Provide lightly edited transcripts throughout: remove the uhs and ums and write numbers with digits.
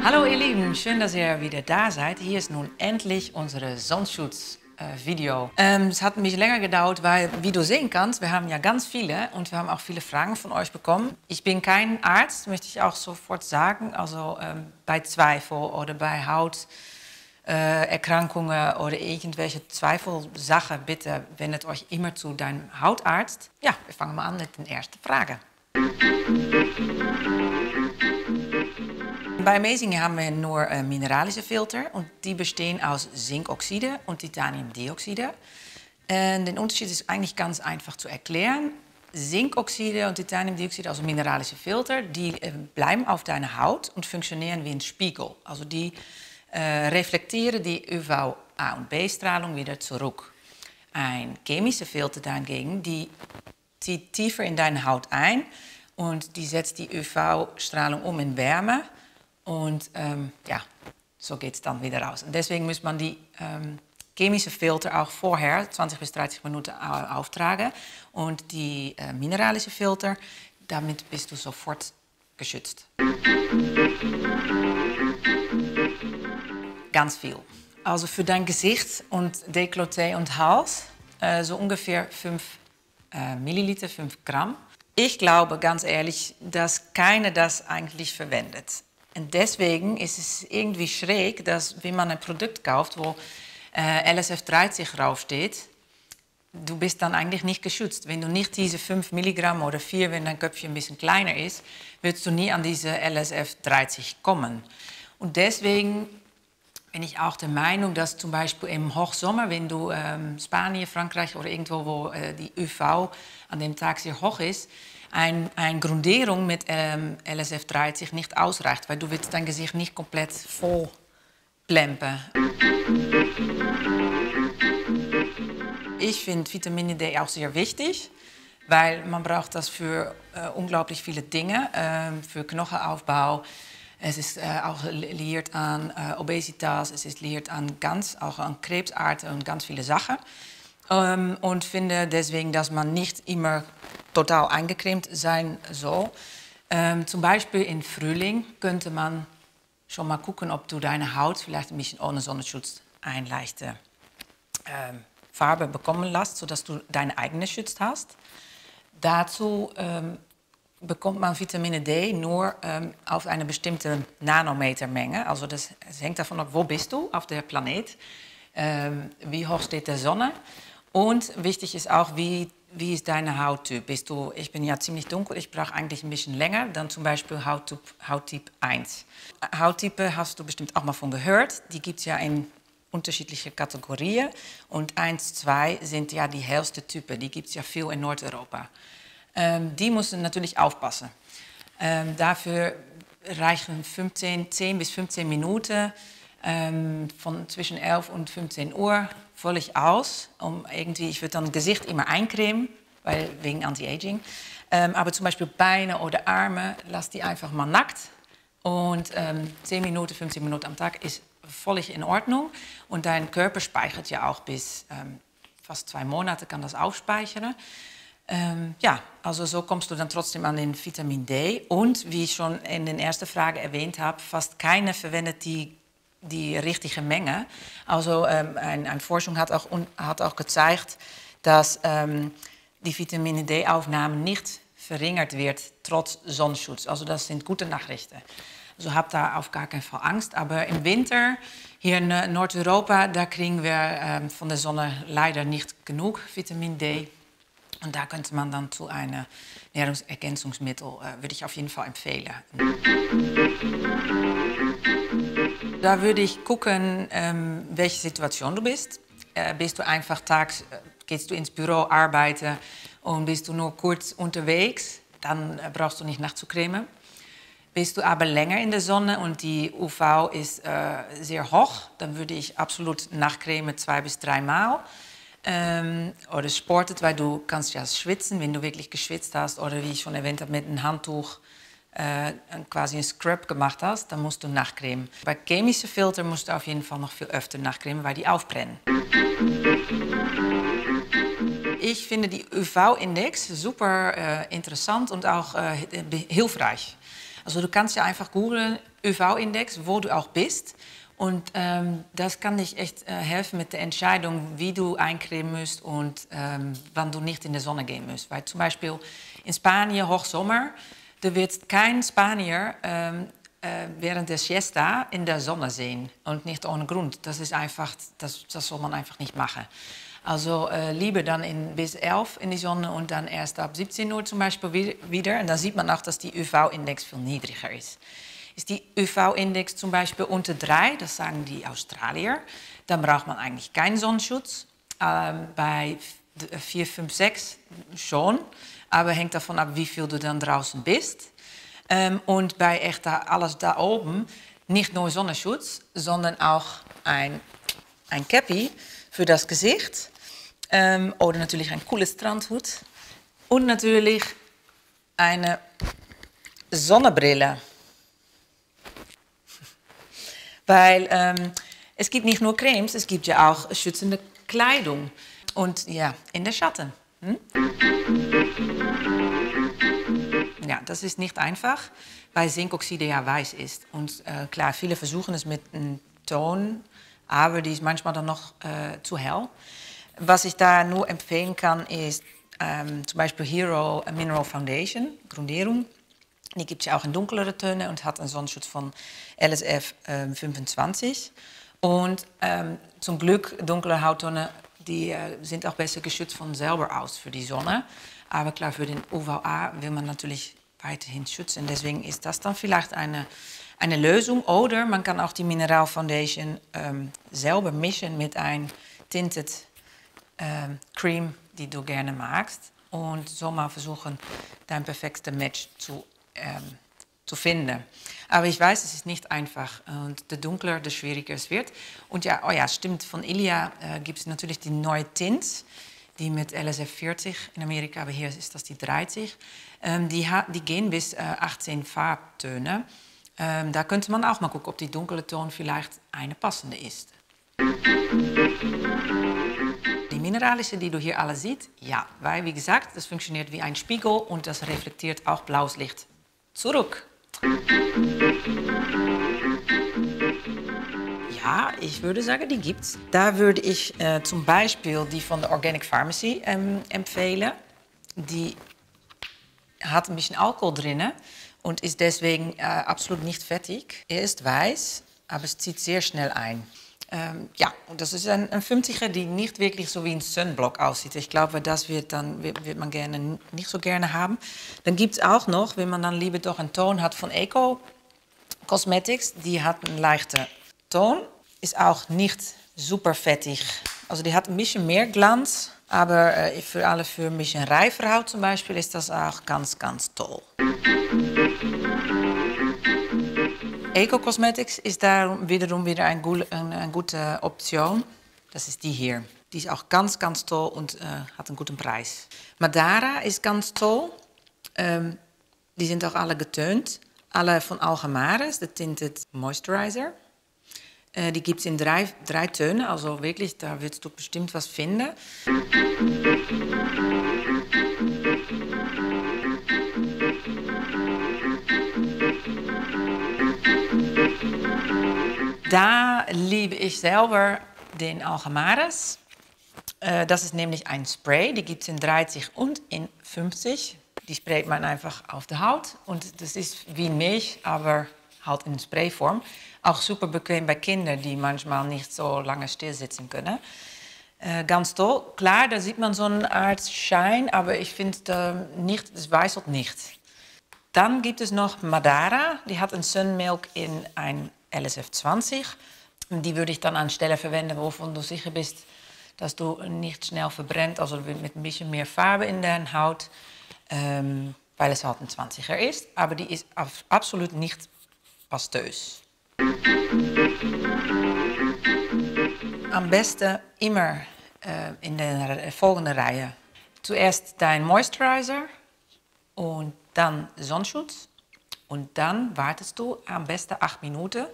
Hallo ihr Lieben, schön, dass ihr wieder da seid. Hier ist nun endlich unsere Sonnenschutz-Video. Es hat ein bisschen länger gedauert, weil, wie du sehen kannst, wir haben ja ganz viele und wir haben auch viele Fragen von euch bekommen. Ich bin kein Arzt, möchte ich auch sofort sagen. Also bei Zweifel oder bei Hauterkrankungen oder irgendwelche Zweifelsachen, bitte wendet euch immer zu deinem Hautarzt. Ja, wir fangen mal an mit der ersten Frage. Bei Amazing haben wir nur mineralische Filter und die bestehen aus Zinkoxide und Titaniumdioxide. Und der Unterschied ist eigentlich ganz einfach zu erklären. Zinkoxide und Titaniumdioxide, also mineralische Filter, die bleiben auf deiner Haut und funktionieren wie ein Spiegel. Also die reflektieren die UV-A- und B-Strahlung wieder zurück. Ein chemischer Filter dagegen, die zieht tiefer in deine Haut ein und die setzt die UV-Strahlung um in Wärme. Und ja, so geht es dann wieder raus. Und deswegen muss man die chemische Filter auch vorher 20 bis 30 Minuten auftragen. Und die mineralische Filter, damit bist du sofort geschützt. Ganz viel. Also für dein Gesicht und Dekolleté und Hals so ungefähr 5 Milliliter, 5 Gramm. Ich glaube ganz ehrlich, dass keiner das eigentlich verwendet. Und deswegen ist es irgendwie schräg, dass wenn man ein Produkt kauft, wo LSF30 draufsteht, du bist dann eigentlich nicht geschützt. Wenn du nicht diese 5 Milligramm oder 4, wenn dein Köpfchen ein bisschen kleiner ist, wirst du nie an diese LSF30 kommen. Und deswegen bin ich auch der Meinung, dass zum Beispiel im Hochsommer, wenn du Spanien, Frankreich oder irgendwo, wo die UV an dem Tag sehr hoch ist, eine Grundierung mit LSF30 nicht ausreicht, weil du willst dein Gesicht nicht komplett voll plempen. Ich finde Vitamin D auch sehr wichtig, weil man braucht das für unglaublich viele Dinge, für Knochenaufbau. Es ist auch liiert an Obesitas, es ist liiert an auch an Krebsarten und ganz viele Sachen. Und finde deswegen, dass man nicht immer total eingecremt sein soll. Zum Beispiel im Frühling könnte man schon mal gucken, ob du deine Haut vielleicht ein bisschen ohne Sonnenschutz eine leichte Farbe bekommen lässt, sodass du deine eigene Schutz hast. Dazu bekommt man Vitamin D nur auf eine bestimmte Nanometermenge. Also das hängt davon ab, wo bist du auf der Planet, wie hoch steht die Sonne. Und wichtig ist auch, wie ist deine Hauttyp? Ich bin ja ziemlich dunkel, ich brauche eigentlich ein bisschen länger, dann zum Beispiel Hauttyp 1. Hauttype hast du bestimmt auch mal von gehört, die gibt es ja in unterschiedliche Kategorien. Und 1, 2 sind ja die hellste Typen, die gibt es ja viel in Nordeuropa. Die müssen natürlich aufpassen. Dafür reichen 10 bis 15 Minuten von zwischen 11 und 15 Uhr völlig aus. Ich würde dann Gesicht immer eincremen, wegen Anti-Aging. Aber zum Beispiel Beine oder Arme, lass die einfach mal nackt. Und 10 Minuten, 15 Minuten am Tag ist völlig in Ordnung. Und dein Körper speichert ja auch bis fast 2 Monate, kann das aufspeichern. Ja, also so kommst du dann trotzdem an den Vitamin D. Und wie ich schon in der ersten Frage erwähnt habe, fast keiner verwendet die richtige Menge. Also eine Forschung hat auch gezeigt, dass die Vitamin D-Aufnahme nicht verringert wird, trotz Sonnenschutz. Also das sind gute Nachrichten. Also habt da auf gar keinen Fall Angst. Aber im Winter hier in Nordeuropa, da kriegen wir von der Sonne leider nicht genug Vitamin D. Und da könnte man dann zu einem Nahrungsergänzungsmittel, würde ich auf jeden Fall empfehlen. Da würde ich gucken, welche Situation du bist. Bist du einfach tags, gehst du ins Büro arbeiten und bist du nur kurz unterwegs, dann brauchst du nicht nachzucremen. Bist du aber länger in der Sonne und die UV ist sehr hoch, dann würde ich absolut nachcremen 2 bis 3 Mal. Oder sportet, weil du kannst ja schwitzen, wenn du wirklich geschwitzt hast oder wie ich schon erwähnt habe, mit einem Handtuch quasi ein Scrub gemacht hast, dann musst du nachcremen. Bei chemischen Filter musst du auf jeden Fall noch viel öfter nachcremen, weil die aufbrennen. Ich finde die UV-Index super interessant und auch hilfreich. Also du kannst ja einfach googeln, ÖV-Index, wo du auch bist. Und das kann dich echt helfen mit der Entscheidung, wie du eincremen musst und wann du nicht in die Sonne gehen musst. Weil zum Beispiel in Spanien, Hochsommer, da wird kein Spanier während der Siesta in der Sonne sehen und nicht ohne Grund. Das ist einfach, das soll man einfach nicht machen. Also lieber dann bis 11 in die Sonne und dann erst ab 17 Uhr zum Beispiel wieder. Und dann sieht man auch, dass die ÖV-Index viel niedriger ist. Ist die ÖV-Index zum Beispiel unter 3, das sagen die Australier, dann braucht man eigentlich keinen Sonnenschutz. Bei 4, 5, 6 schon, aber hängt davon ab, wie viel du dann draußen bist. Und bei echt alles da oben nicht nur Sonnenschutz, sondern auch ein Cappy für das Gesicht. Oder natürlich ein cooles Strandhut. Und natürlich eine Sonnenbrille. Weil es gibt nicht nur Cremes, es gibt ja auch schützende Kleidung. Und ja, in der Schatten. Ja, das ist nicht einfach, weil Zinkoxide ja weiß ist. Und klar, viele versuchen es mit einem Ton, aber die ist manchmal dann noch zu hell. Was ich da nur empfehlen kann, ist zum Beispiel Hero Mineral Foundation, Grundierung. Die gibt es ja auch in dunklere Töne und hat einen Sonnenschutz von LSF 25. Und zum Glück, dunkle Hauttöne, die sind auch besser geschützt von selber aus für die Sonne. Aber klar, für den UVA will man natürlich weiterhin schützen. Deswegen ist das dann vielleicht eine Lösung. Oder man kann auch die Mineral Foundation selber mischen mit ein Tinted Cream, die du gerne magst. Und so mal versuchen, dein perfektes Match zu finden. Aber ich weiß, es ist nicht einfach. Und der dunkler, der schwieriger es wird. Und ja, oh ja, stimmt, von Ilia gibt es natürlich die neue Tint, die mit LSF 40 in Amerika, aber hier ist das die 30. Die gehen bis 18 Farbtöne. Da könnte man auch mal gucken, ob die dunkle Ton vielleicht eine passende ist. Die mineralische, die du hier alle siehst, ja, weil wie gesagt, das funktioniert wie ein Spiegel und das reflektiert auch blaues Licht zurück. Ja, ich würde sagen, die gibt's. Da würde ich zum Beispiel die von der Organic Pharmacy empfehlen. Die hat ein bisschen Alkohol drin und ist deswegen absolut nicht fettig. Er ist weiß, aber es zieht sehr schnell ein. Ja, und das ist ein 50er, die nicht wirklich so wie ein Sunblock aussieht. Ich glaube, das wird man gerne nicht so gerne haben. Dann gibt es auch noch, wenn man dann lieber doch einen Ton hat von Eco Cosmetics, die hat einen leichten Ton, ist auch nicht super fettig. Also die hat ein bisschen mehr Glanz, aber für ein bisschen reifer Haut zum Beispiel ist das auch ganz, ganz toll. Eco Cosmetics ist da wiederum wieder eine gute Option. Das ist die hier. Die ist auch ganz, ganz toll und hat einen guten Preis. Madara ist ganz toll. Die sind auch alle getönt. Alle von Algamares, der Tinted Moisturizer. Die gibt es in drei Tönen, also wirklich, da wirst du bestimmt was finden. Da liebe ich selber den Algamares. Das ist nämlich ein Spray, die gibt es in 30 und in 50. Die sprayt man einfach auf die Haut und das ist wie Milch, aber halt in Sprayform. Auch super bequem bei Kindern, die manchmal nicht so lange still sitzen können. Ganz toll. Klar, da sieht man so eine Art Schein, aber ich finde es weißelt nicht. Dann gibt es noch Madara, die hat ein Sunmilk in ein LSF 20. Die würde ich dann anstelle verwenden, wovon du sicher bist, dass du nicht schnell verbrennt, also mit ein bisschen mehr Farbe in der Haut, weil es halt ein 20er ist. Aber die ist absolut nicht pastös. Am besten immer in der folgenden Reihe. Zuerst dein Moisturizer und dann Sonnenschutz. Und dann wartest du am besten 8 Minuten.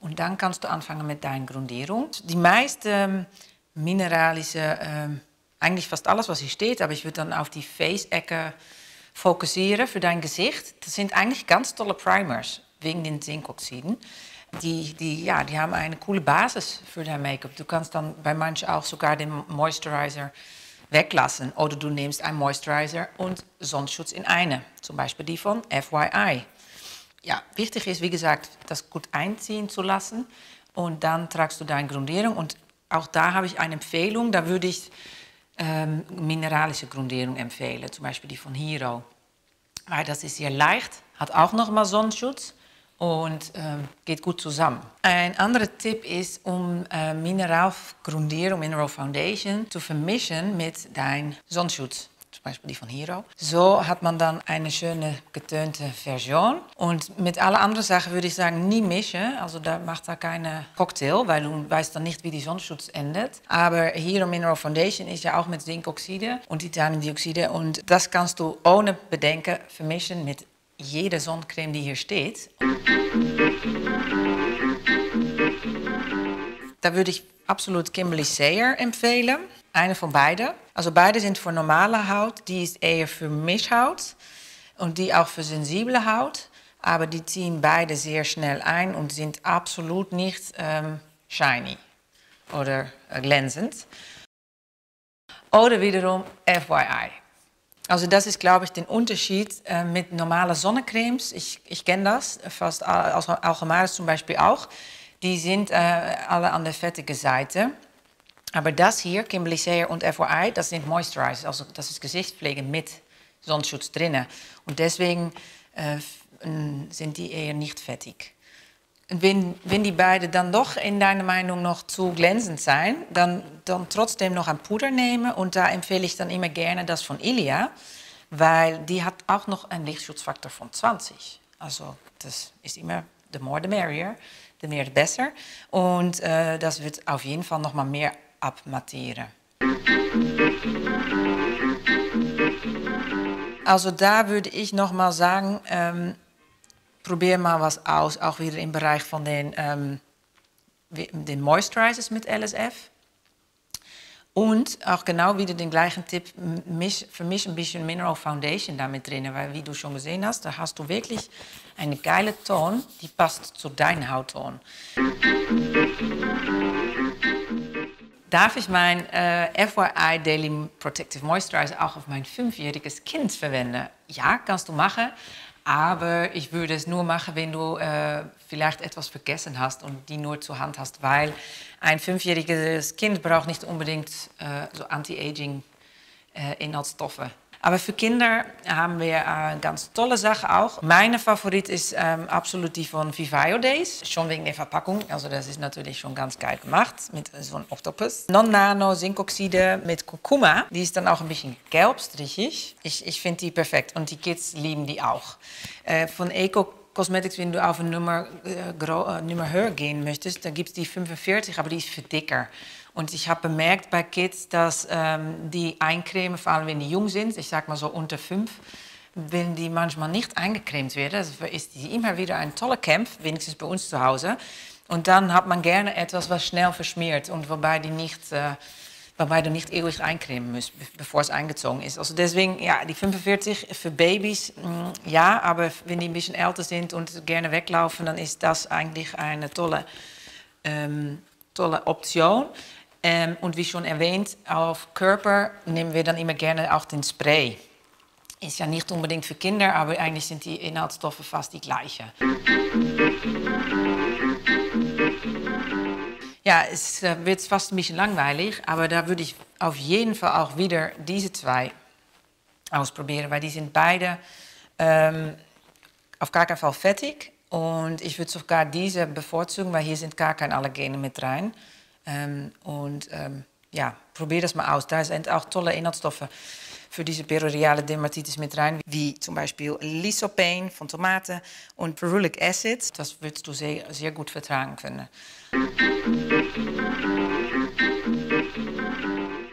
Und dann kannst du anfangen mit deiner Grundierung. Die meisten mineralische, eigentlich fast alles, was hier steht, aber ich würde dann auf die Face-Ecke fokussieren für dein Gesicht. Das sind eigentlich ganz tolle Primers wegen den Zinkoxiden. Die haben eine coole Basis für dein Make-up. Du kannst dann bei manchen auch sogar den Moisturizer weglassen. Oder du nimmst einen Moisturizer und Sonnenschutz in eine. Zum Beispiel die von FYI. Ja, wichtig ist, wie gesagt, das gut einziehen zu lassen. Und dann tragst du deine Grundierung. Und auch da habe ich eine Empfehlung. Da würde ich mineralische Grundierung empfehlen. Zum Beispiel die von Hero. Weil das ist sehr leicht, hat auch nochmal Sonnenschutz und geht gut zusammen. Ein anderer Tipp ist, um Mineralgrundierung, Mineral Foundation zu vermischen mit deinem Sonnenschutz. Zum Beispiel die von Hero. So hat man dann eine schöne getönte Version. Und mit allen anderen Sachen würde ich sagen, nie mischen. Also da macht da keine Cocktail, weil du weißt dann nicht, wie die Sonnenschutz endet. Aber Hero Mineral Foundation ist ja auch mit Zinkoxide und Titaniumdioxide. Und das kannst du ohne Bedenken vermischen mit jeder Sonnencreme, die hier steht. Da würde ich absolut Kimberly Sayer empfehlen. Eine von beiden. Also beide sind für normale Haut, die ist eher für Mischhaut und die auch für sensible Haut. Aber die ziehen beide sehr schnell ein und sind absolut nicht shiny oder glänzend. Oder wiederum FYI. Also das ist, glaube ich, der Unterschied mit normalen Sonnencremes. Ich kenne das, fast Algemaris zum Beispiel auch. Die sind alle an der fettigen Seite. Aber das hier, Kimberly Sayer und FYI, das sind Moisturizers, also das ist Gesichtspflege mit Sonnenschutz drin. Und deswegen sind die eher nicht fettig. Und wenn die beiden dann doch in deiner Meinung noch zu glänzend sein, dann trotzdem noch ein Puder nehmen. Und da empfehle ich dann immer gerne das von Ilia, weil die hat auch noch einen Lichtschutzfaktor von 20. Also das ist immer, the more the merrier, the mehr besser. Und das wird auf jeden Fall noch mal mehr abmattieren. Also da würde ich noch mal sagen, probier mal was aus, auch wieder im Bereich von den Moisturizers mit LSF. Und auch genau wieder den gleichen Tipp, vermisch ein bisschen Mineral Foundation damit drin, weil wie du schon gesehen hast, da hast du wirklich eine geile Ton, die passt zu deinem Hautton. Darf ich mein FYI Daily Protective Moisturizer auch auf mein 5-jähriges Kind verwenden? Ja, kannst du machen, aber ich würde es nur machen, wenn du vielleicht etwas vergessen hast und die nur zur Hand hast, weil ein 5-jähriges Kind braucht nicht unbedingt so Anti-Aging Inhaltsstoffe. Aber für Kinder haben wir ganz tolle Sachen auch. Meine Favorit ist absolut die von Vivaio Days. Schon wegen der Verpackung. Also das ist natürlich schon ganz geil gemacht mit so einem Oktopus. Non-Nano Zinkoxide mit Kurkuma. Die ist dann auch ein bisschen gelbstrichig. Ich finde die perfekt und die Kids lieben die auch. Von Eco Cosmetics, wenn du auf eine Nummer höher gehen möchtest, da gibt es die 45, aber die ist für dicker. Und ich habe bemerkt bei Kids, dass die eincremen, vor allem wenn die jung sind, ich sag mal so unter 5, wenn die manchmal nicht eingecremt werden, also ist die immer wieder ein toller Kampf, wenigstens bei uns zu Hause. Und dann hat man gerne etwas, was schnell verschmiert und wobei du nicht ewig eincremen musst, bevor es eingezogen ist. Also deswegen, ja, die 45 für Babys, ja, aber wenn die ein bisschen älter sind und gerne weglaufen, dann ist das eigentlich eine tolle Option. Und wie schon erwähnt, auf Körper nehmen wir dann immer gerne auch den Spray. Ist ja nicht unbedingt für Kinder, aber eigentlich sind die Inhaltsstoffe fast die gleichen. Ja, es wird fast ein bisschen langweilig, aber da würde ich auf jeden Fall auch wieder diese zwei ausprobieren, weil die sind beide auf gar keinen Fall fettig. Und ich würde sogar diese bevorzugen, weil hier sind gar keine Allergene mit rein. Ja, probier das mal aus. Da sind auch tolle Inhaltsstoffe für diese peroriale Dermatitis mit rein, wie zum Beispiel Lysopen von Tomaten und Ferulic Acid. Das würdest du sehr, sehr gut vertragen können.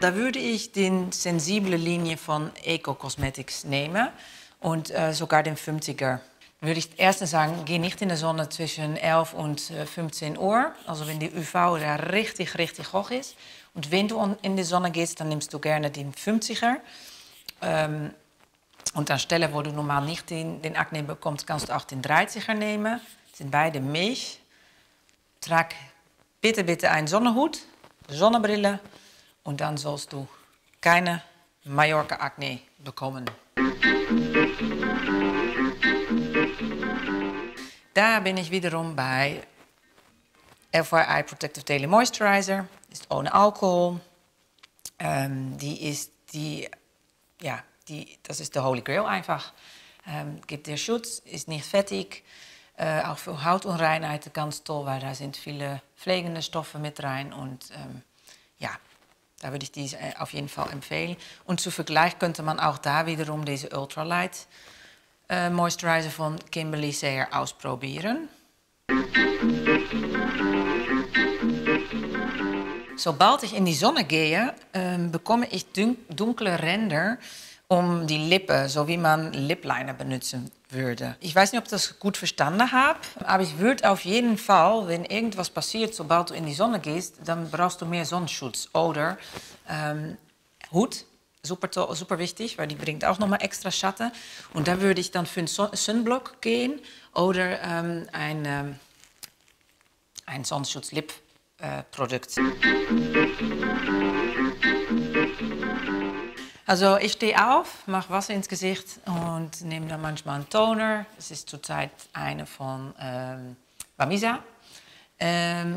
Da würde ich die sensible Linie von Eco Cosmetics nehmen und sogar den 50er. Würde ich erstens sagen, geh nicht in der Sonne zwischen 11 und 15 Uhr, also wenn die UV da richtig, richtig hoch ist. Und wenn du in die Sonne gehst, dann nimmst du gerne den 50er. Und an Stelle, wo du normal nicht den Akne bekommst, kannst du auch den 30er nehmen. Das sind beide Milch. Trag bitte einen Sonnenhut, Sonnenbrille und dann sollst du keine Mallorca-Akne bekommen. Da bin ich wiederum bei FYI Protective Daily Moisturizer. Ist ohne Alkohol. Das ist der Holy Grail einfach. Gibt dir Schutz, ist nicht fettig. Auch für Hautunreinheiten ganz toll, weil da sind viele pflegende Stoffe mit rein. Und da würde ich die auf jeden Fall empfehlen. Und zu Vergleich könnte man auch da wiederum diese Ultralight Moisturizer von Kimberly Sayer ausprobieren. Sobald ich in die Sonne gehe, bekomme ich dunkle Ränder um die Lippen, so wie man Lip-Liner benutzen würde. Ich weiß nicht, ob ich das gut verstanden habe, aber ich würde auf jeden Fall, wenn irgendwas passiert, sobald du in die Sonne gehst, dann brauchst du mehr Sonnenschutz oder Hut. Super wichtig, weil die bringt auch nochmal extra Schatten. Und da würde ich dann für einen Sunblock gehen oder ein Sonnenschutz-Lip-Produkt. Also ich stehe auf, mache Wasser ins Gesicht und nehme dann manchmal einen Toner. Das ist zurzeit eine von Bamisa.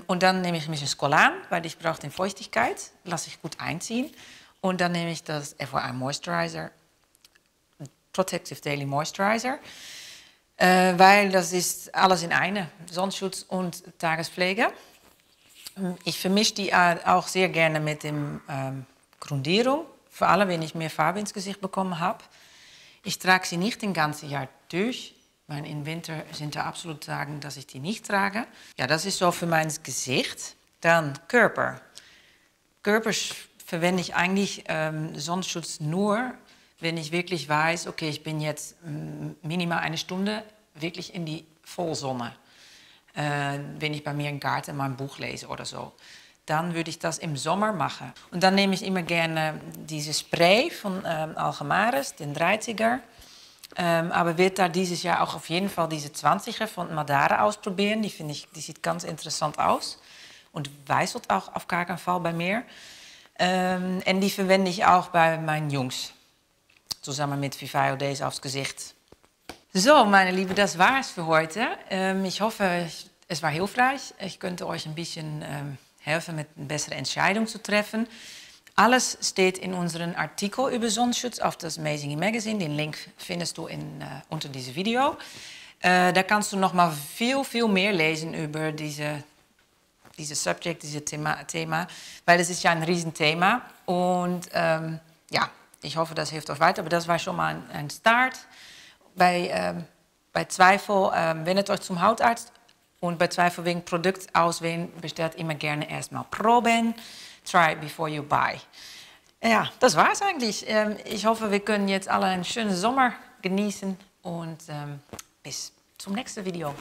Und dann nehme ich ein bisschen Skolan, weil ich brauche die Feuchtigkeit. Lasse ich gut einziehen. Und dann nehme ich das FYI Moisturizer, Protective Daily Moisturizer. Weil das ist alles in einem, Sonnenschutz und Tagespflege. Ich vermische die auch sehr gerne mit dem Grundierung. Vor allem, wenn ich mehr Farbe ins Gesicht bekommen habe. Ich trage sie nicht den ganzen Jahr durch. Im Winter sind da absolut Tage, dass ich die nicht trage. Ja, das ist so für mein Gesicht. Dann Körper. Körper verwende ich eigentlich Sonnenschutz nur, wenn ich wirklich weiß, okay, ich bin jetzt minimal eine Stunde wirklich in die Vollsonne. Wenn ich bei mir im Garten mein Buch lese oder so. Dann würde ich das im Sommer machen. Und dann nehme ich immer gerne diese Spray von Algemaris, den 30er. Aber wird da dieses Jahr auch auf jeden Fall diese 20er von Madara ausprobieren. Die finde ich, die sieht ganz interessant aus. Und wijzelt auch auf gar keinen Fall bei mir. En die verwende ich auch bei meinen Jungs. Zusammen mit Vivaio Days aufs Gesicht. So, meine Lieben, das war es für heute. Ich hoffe, es war hilfreich. Ich könnte euch ein bisschen helfen, mit eine bessere Entscheidung zu treffen. Alles steht in unserem Artikel über Sonnenschutz auf das Amazing Magazine. Den Link findest du unter diesem Video. Da kannst du noch mal viel mehr lesen über dieses Subject, dieses Thema, weil es ist ja ein Riesenthema. Und ich hoffe, das hilft euch weiter. Aber das war schon mal ein Start. Bei Zweifel wendet euch zum Hautarzt. Und bei Zweifel wegen Produkt auswählen, bestellt immer gerne erstmal Proben. Try before you buy. Ja, das war's eigentlich. Ich hoffe, wir können jetzt alle einen schönen Sommer genießen und bis zum nächsten Video.